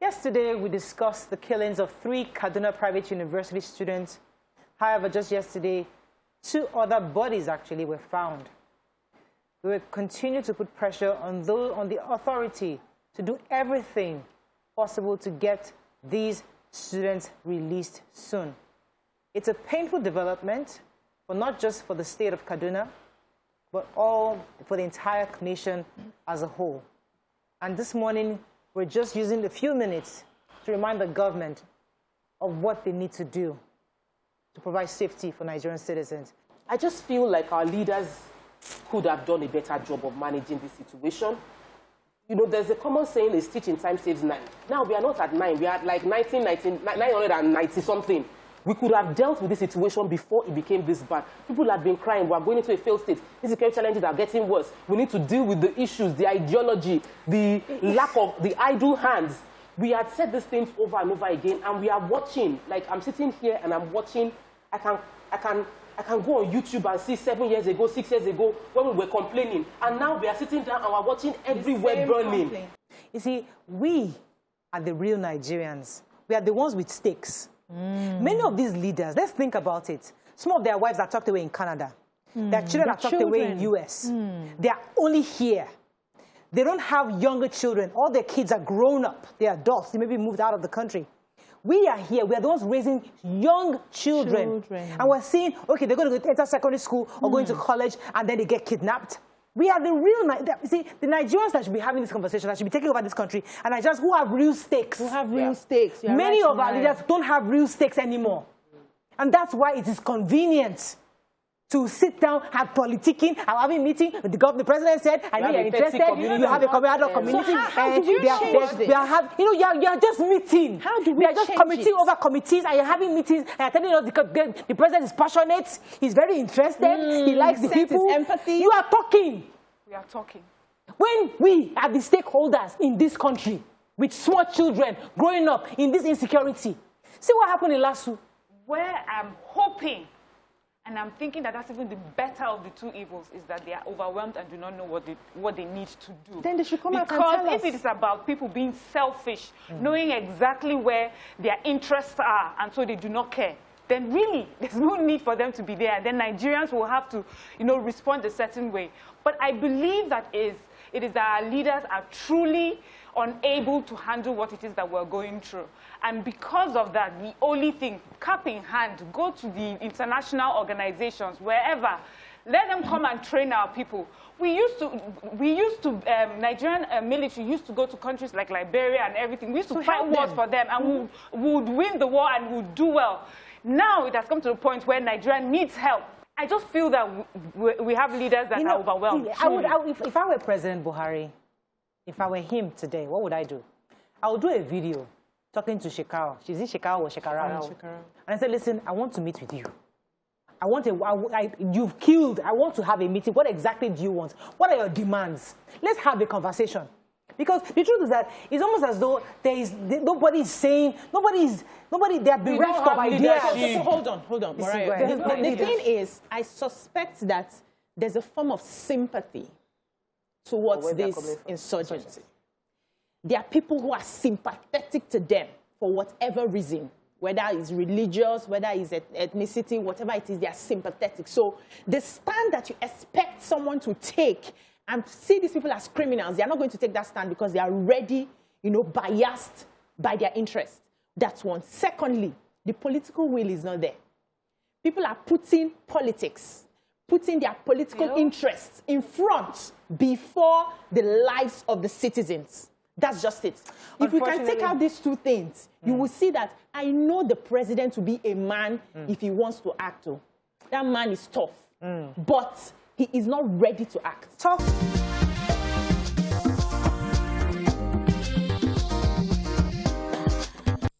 Yesterday, we discussed the killings of 3 Kaduna private university students. However, just yesterday, 2 other bodies actually were found. We will continue to put pressure on the authority to do everything possible to get these students released soon. It's a painful development, but not just for the state of Kaduna, but all for the entire nation as a whole. And this morning, we're just using a few minutes to remind the government of what they need to do to provide safety for Nigerian citizens. I just feel like our leaders could have done a better job of managing this situation. You know, there's a common saying, a stitch in time saves 9. Now, we are not at 9. We are at like 990 something. We could have dealt with this situation before it became this bad. People have been crying. We are going into a failed state. These security challenges are getting worse. We need to deal with the issues, the ideology, the lack of the idle hands. We had said these things over and over again, and we are watching. Like, I'm sitting here and I'm watching. I can go on YouTube and see 7 years ago, 6 years ago, when we were complaining. And now we are sitting down and we're watching everywhere burning. You see, we are the real Nigerians. We are the ones with stakes. Many of these leaders, let's think about it. Some of their wives are tucked away in Canada. Their children are tucked away in the US. They are only here. They don't have younger children. All their kids are grown up. They are adults. They may be moved out of the country. We are here. We are the ones raising young children. And we're seeing, okay, they're going to enter secondary school or go into college, and then they get kidnapped. We are the real, see, the Nigerians that should be having this conversation, that should be taking over this country, and Nigerians who have real stakes. Who have real stakes. Many of our leaders don't have real stakes anymore. And that's why it is convenient to sit down, have politicking, have having a meeting with the president said, I know you're interested, you have a community. So how do you change this? You're just meeting. How do we We are just committee over committees, and you're having meetings, and you're telling us the president is passionate, he's very interested, he likes the people. Empathy. You are talking. We are talking. When we are the stakeholders in this country, with small children growing up in this insecurity, see what happened in Lasu. Where I'm hoping, and I'm thinking that that's even the better of the 2 evils, is that they are overwhelmed and do not know what they need to do. Then they should come out and Because tell if us. it is about people being selfish, knowing exactly where their interests are, and so they do not care, then really there's no need for them to be there. And then Nigerians will have to, respond a certain way. But I believe that it is that our leaders are truly unable to handle what it is that we're going through. And because of that, the only thing, cap in hand, go to the international organizations, wherever, let them come and train our people. Nigerian military used to go to countries like Liberia and everything. We used to fight wars for them, and we would win the war and we would do well. Now it has come to the point where Nigeria needs help. I just feel that we have leaders that are overwhelmed. If I were President Buhari, if I were him today, what would I do? I would do a video talking to Shekau. She's in Shekau or Shekarao. And I said, listen, I want to meet with you. You've killed. I want to have a meeting. What exactly do you want? What are your demands? Let's have a conversation. Because the truth is that it's almost as though nobody is saying, they are bereft of ideas. So hold on. The thing is, I suspect that there's a form of sympathy towards this insurgency. There are people who are sympathetic to them for whatever reason, whether it's religious, whether it's ethnicity, whatever it is, they are sympathetic. So the stand that you expect someone to take and see these people as criminals, they are not going to take that stand because they are already, biased by their interest. That's one. Secondly, the political will is not there. People are putting politics, putting their political interests in front before the lives of the citizens. That's just it. If we can take out these 2 things, you will see that I know the president to be a man if he wants to act. That man is tough, but he is not ready to act. Tough.